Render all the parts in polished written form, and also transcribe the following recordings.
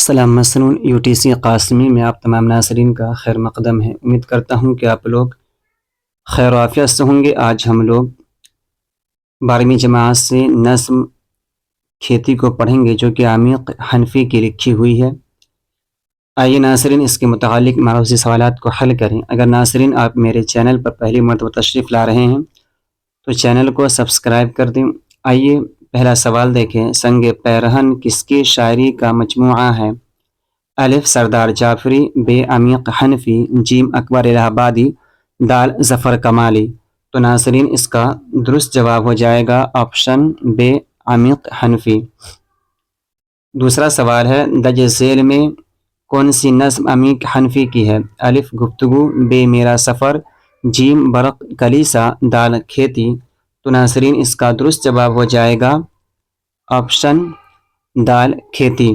السلام مسنون UTC قاسمی میں آپ تمام ناظرین کا خیر مقدم ہے۔ امید کرتا ہوں کہ آپ لوگ خیر و عافیت سے ہوں گے۔ آج ہم لوگ 12ویں جماعت سے نظم کھیتی کو پڑھیں گے جو کہ عمیق حنفی کی لکھی ہوئی ہے۔ آئیے ناظرین اس کے متعلق معروضی سوالات کو حل کریں۔ اگر ناظرین آپ میرے چینل پر پہلی مرتبہ تشریف لا رہے ہیں تو چینل کو سبسکرائب کر دیں۔ آئیے پہلا سوال دیکھیں۔ سنگ پیرہن کس کی شاعری کا مجموعہ ہے؟ الف سردار جعفری، ب عمیق حنفی، جیم اکبر الہ آبادی، دال ظفر کمالی۔ تو ناظرین اس کا درست جواب ہو جائے گا آپشن ب عمیق حنفی۔ دوسرا سوال ہے درج ذیل میں کون سی نظم عمیق حنفی کی ہے؟ الف گفتگو، ب میرا سفر، جیم برق کلیسا، دال کھیتی۔ تو ناظرین اس کا درست جواب ہو جائے گا آپشن دال کھیتی۔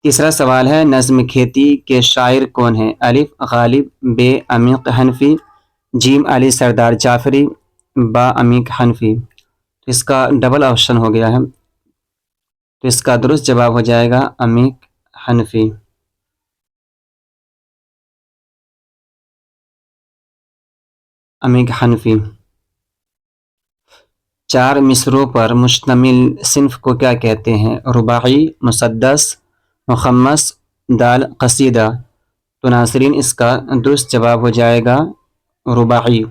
تیسرا سوال ہے نظم کھیتی کے شاعر کون ہیں؟ الف غالب، ب عمیق حنفی، جیم علی سردار جعفری، با عمیق حنفی۔ تو اس کا ڈبل آپشن ہو گیا ہے، تو اس کا درست جواب ہو جائے گا عمیق حنفی۔ عمیق حنفی۔ چار مصروں پر مشتمل صنف کو کیا کہتے ہیں؟ رباعی، مسدس، مخمس، دال قصیدہ۔ تو ناظرین اس کا درست جواب ہو جائے گا رباعی۔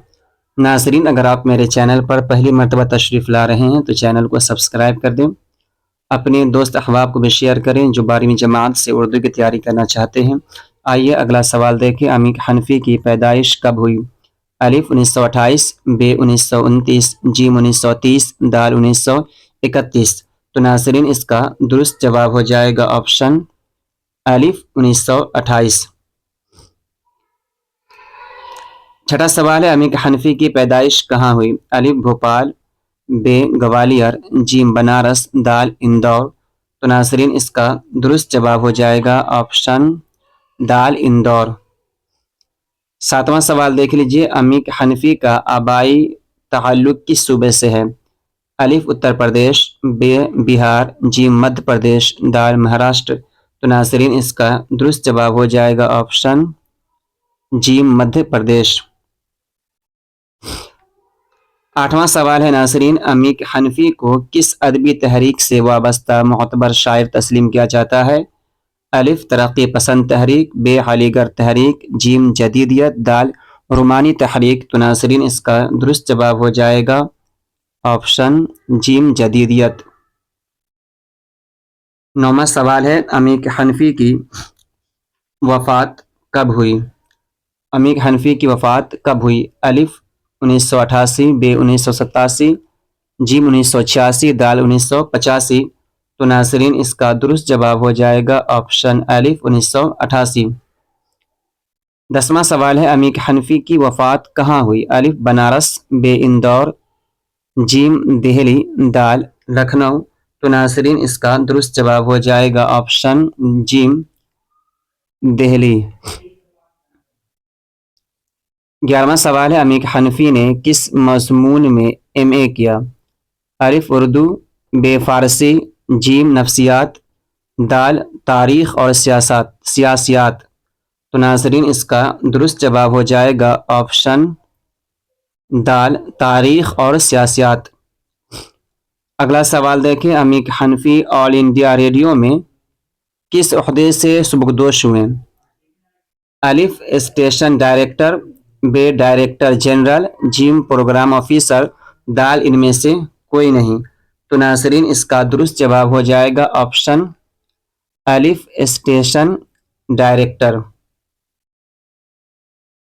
ناظرین اگر آپ میرے چینل پر پہلی مرتبہ تشریف لا رہے ہیں تو چینل کو سبسکرائب کر دیں، اپنے دوست احباب کو بھی شیئر کریں جو 12ویں جماعت سے اردو کی تیاری کرنا چاہتے ہیں۔ آئیے اگلا سوال دیکھیں۔ عمیق حنفی کی پیدائش کب ہوئی؟ الف 1928، ب 1929، جیم 1930، دال 1931۔ تو ناظرین اس کا درست جواب ہو جائے گا آپشن الف 1928۔ چھٹا سوال ہے عمیق حنفی کی پیدائش کہاں ہوئی؟ الف بھوپال، ب گوالیر، جیم بنارس، دال اندور۔ تو ناظرین اس کا درست جواب ہو جائے گا آپشن دال اندور۔ ساتواں سوال دیکھ لیجئے۔ عمیق حنفی کا آبائی تعلق کس صوبے سے ہے؟ الف اتر پردیش، ب بہار، جیم مدھیہ پردیش، دال مہاراشٹر۔ تو ناظرین اس کا درست جواب ہو جائے گا آپشن جیم مدھیہ پردیش۔ آٹھواں سوال ہے ناظرین عمیق حنفی کو کس ادبی تحریک سے وابستہ معتبر شاعر تسلیم کیا جاتا ہے؟ الف ترقی پسند تحریک، ب علی گڑھ تحریک، جیم جدیدیت، دال رومانی تحریک۔ تو ناظرین اس کا درست جواب ہو جائے گا آپشن جیم جدیدیت۔ نوواں سوال ہے عمیق حنفی کی وفات کب ہوئی؟ عمیق حنفی کی وفات کب ہوئی؟ الف 1988، ب 1987، جیم 1986، دال 1985۔ تو ناظرین اس کا درست جواب ہو جائے گا آپشن الف 1988۔ 10واں سوال ہے عمیق حنفی کی وفات کہاں ہوئی؟ الف بنارس، ب اندور، جیم دہلی، دال لکھنؤ۔ تو ناظرین اس کا درست جواب ہو جائے گا آپشن جیم دہلی۔ 11واں سوال ہے عمیق حنفی نے کس مضمون میں MA کیا؟ الف اردو، ب فارسی، جیم نفسیات، دال تاریخ اور سیاسیات۔ تو ناظرین اس کا درست جواب ہو جائے گا آپشن دال تاریخ اور سیاسیات۔ اگلا سوال دیکھیں۔ عمیق حنفی آل انڈیا ریڈیو میں کس عہدے سے سبکدوش ہوئے؟ الف اسٹیشن ڈائریکٹر، ب ڈائریکٹر جنرل، جیم پروگرام آفیسر، دال ان میں سے کوئی نہیں۔ تو ناظرین اس کا درست جواب ہو جائے گا آپشن الف اسٹیشن ڈائریکٹر۔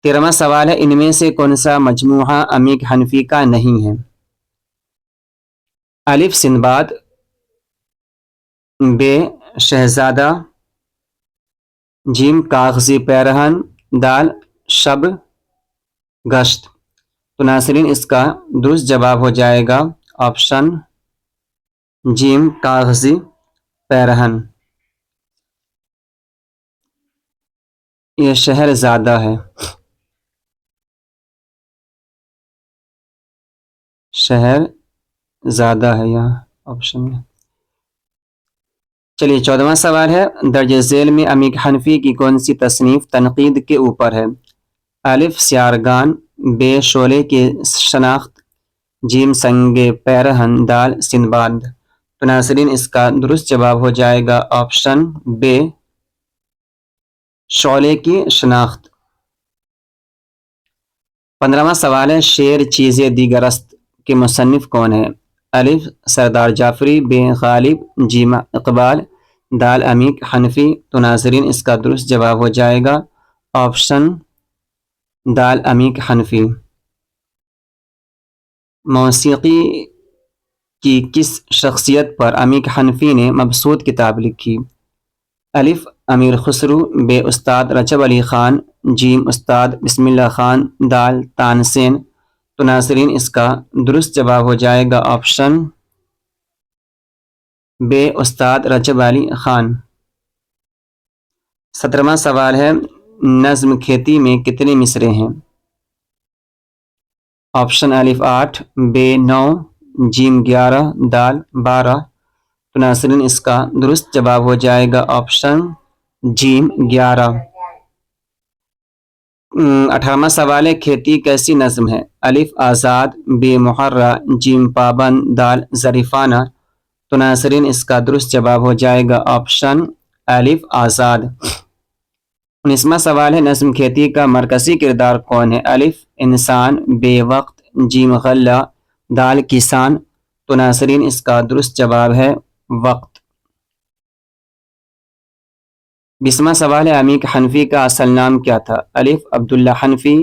13واں سوال ہے ان میں سے کون سا مجموعہ عمیق حنفی کا نہیں ہے؟ الف سندباد، ب شہزادہ، جیم کاغذی پیرہن، دال شب گشت۔ تو ناظرین اس کا درست جواب ہو جائے گا آپشن جیم کاغذی پیرہن۔ یہ شہر زادہ ہے، شہر زادہ ہے یہاں آپشن میں۔ چلیے 14واں سوال ہے، درج ذیل میں عمیق حنفی کی کون سی تصنیف تنقید کے اوپر ہے؟ الف سیارگان، بے شعلے کی شناخت، جیم سنگ پیرہن، دال سندباد۔ تو ناظرین اس کا درست جواب ہو جائے گا آپشن بے شعلے کی شناخت۔ 15واں سوال ہے، شعر چیزیں دیگر است کے مصنف کون ہے؟ الف سردار جعفری، بے غالب، جیم اقبال، دال عمیق حنفی۔ تو ناظرین اس کا درست جواب ہو جائے گا آپشن دال عمیق حنفی۔ موسیقی کی کس شخصیت پر عمیق حنفی نے مبسوط کتاب لکھی؟ الف امیر خسرو، بے استاد رجب علی خان، جیم استاد بسم اللہ خان، دال تانسین۔ تو ناظرین اس کا درست جواب ہو جائے گا آپشن بے استاد رجب علی خان۔ 17واں سوال ہے، نظم کھیتی میں کتنے مصرے ہیں؟ آپشن الف 8، بے 9، جیم 11، دال 12۔ تو ناظرین اس کا درست جواب ہو جائے گا آپشن جیم 11۔ 18واں سوال ہے، کھیتی کیسی نظم ہے؟ الف آزاد، بے محرہ، جیم پابند، دال ظریفانہ۔ تو ناظرین اس کا درست جواب ہو جائے گا آپشن الف آزاد۔ 19واں سوال ہے، نظم کھیتی کا مرکزی کردار کون ہے؟ الف انسان، بے وقت، جیم غلہ، دال کسان۔ تو ناظرین اس کا درست جواب ہے وقت۔ 20واں سوال ہے، عمیق حنفی کا اصل نام کیا تھا؟ الف عبداللہ حنفی،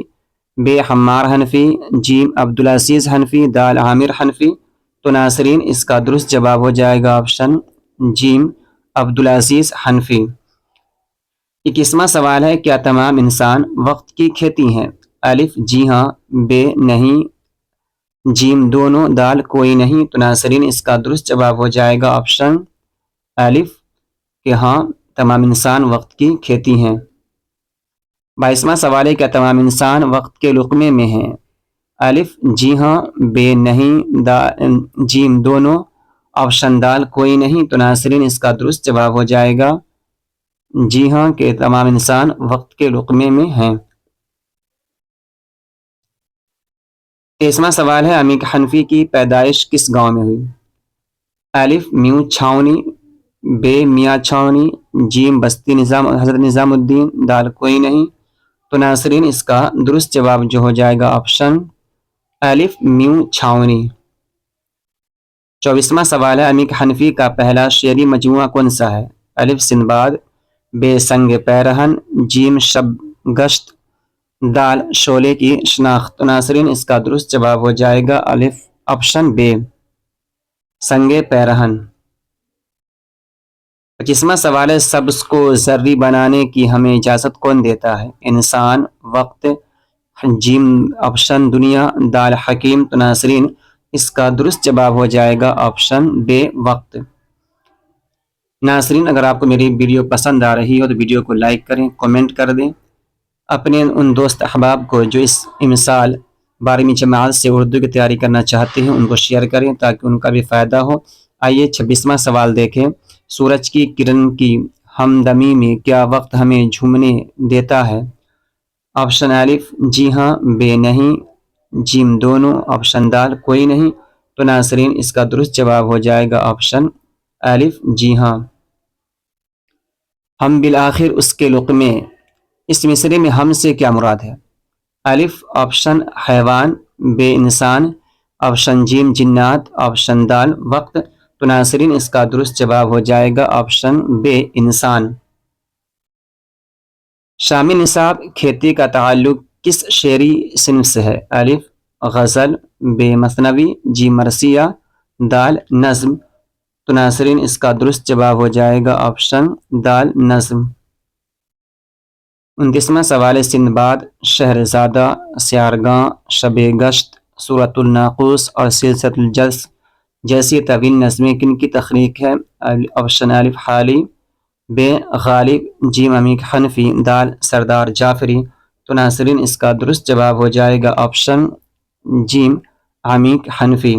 بے حمار حنفی، جیم عبدالعزیز حنفی، دال عامر حنفی۔ تو ناظرین اس کا درست جواب ہو جائے گا آپشن جیم عبدالعزیز حنفی۔ 21واں سوال ہے، کیا تمام انسان وقت کی کھیتی ہیں؟ الف جی ہاں، بے نہیں، جیم دونوں، دال کوئی نہیں۔ تو ناظرین اس کا درست جواب ہو جائے گا آپشن الف کہ ہاں تمام انسان وقت کی کھیتی ہیں۔ 22واں سوال ہے، کیا تمام انسان وقت کے لقمے میں ہیں؟ الف جی ہاں، بے نہیں، جیم دونوں، آپشن دال کوئی نہیں۔ تو ناظرین اس کا درست جواب ہو جائے گا جی ہاں کہ تمام انسان وقت کے لقمے میں ہیں۔ 23واں سوال ہے، عمیق حنفی کی پیدائش کس گاؤں میں ہوئی؟ الف میوں چھاونی، بے میاں چھاونی، جیم بستی نظام حضرت نظام الدین، دال کوئی نہیں۔ تو ناظرین اس کا درست جواب جو ہو جائے گا آپشن الف میوں چھاونی۔ 24واں سوال ہے، عمیق حنفی کا پہلا شعری مجموعہ کون سا ہے؟ الف سندباد، بے سنگ پیرہن، جیم شب گشت، دال شعلے کی شناخت۔ تو ناظرین اس کا درست جواب ہو جائے گا الف آپشن بے سنگ پیرہن۔ 25واں سوال ہے، سبز کو زرعی بنانے کی ہمیں اجازت کون دیتا ہے؟ انسان، وقت، جیم آپشن دنیا، دال حکیم۔ تو ناظرین اس کا درست جواب ہو جائے گا آپشن بے وقت۔ ناظرین اگر آپ کو میری ویڈیو پسند آ رہی ہو تو ویڈیو کو لائک کریں، کومنٹ کر دیں، اپنے ان دوست احباب کو جو اس امسال 12ویں جماعت سے اردو کی تیاری کرنا چاہتے ہیں ان کو شیئر کریں تاکہ ان کا بھی فائدہ ہو۔ آئیے 26واں سوال دیکھیں، سورج کی کرن کی ہمدمی میں کیا وقت ہمیں جھومنے دیتا ہے؟ آپشن الف جی ہاں، بے نہیں، جیم دونوں، آپشن دال کوئی نہیں۔ تو ناظرین اس کا درست جواب ہو جائے گا آپشن الف جی ہاں۔ ہم بالآخر اس کے لقمے، اس مصرے میں ہم سے کیا مراد ہے؟ الف آپشن حیوان، بے انسان، آپشن جیم جنات، آپشن دال وقت۔ تو ناظرین اس کا درست جواب ہو جائے گا آپشن بے انسان۔ شامی نصاب کھیتی کا تعلق کس شعری صنف سے ہے؟ الف غزل، بے مثنوی، جی مرثیہ، دال نظم۔ تو ناظرین اس کا درست جواب ہو جائے گا آپشن دال نظم۔ 29واں سوال ہے، سندباد، شہرزادہ، سیارگاں، شب گشت، سورۃ الناقوس اور سلسلۃ الجرس جیسی طویل نظمیں کن کی تخلیق ہے؟ آپشن الف حالی، بے غالب، جیم عمیق حنفی، دال سردار جعفری۔ تو ناظرین اس کا درست جواب ہو جائے گا آپشن جیم عمیق حنفی۔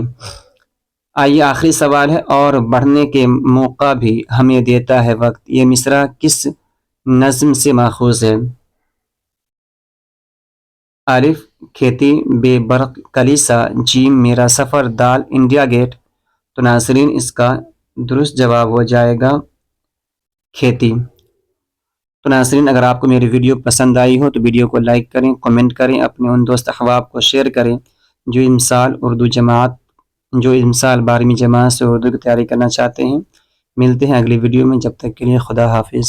آئیے آخری سوال ہے، اور بڑھنے کے موقع بھی ہمیں دیتا ہے وقت، یہ مصرع کس نظم سے ماخوذ ہے؟ الف کھیتی، بے برق کلیسا، جیم میرا سفر، دال انڈیا گیٹ۔ تو ناظرین اس کا درست جواب ہو جائے گا کھیتی۔ تو ناظرین اگر آپ کو میری ویڈیو پسند آئی ہو تو ویڈیو کو لائک کریں، کمنٹ کریں، اپنے ان دوست احباب کو شیئر کریں جو امسال 12ویں جماعت سے اردو کی تیاری کرنا چاہتے ہیں۔ ملتے ہیں اگلی ویڈیو میں، جب تک کے لیے خدا حافظ۔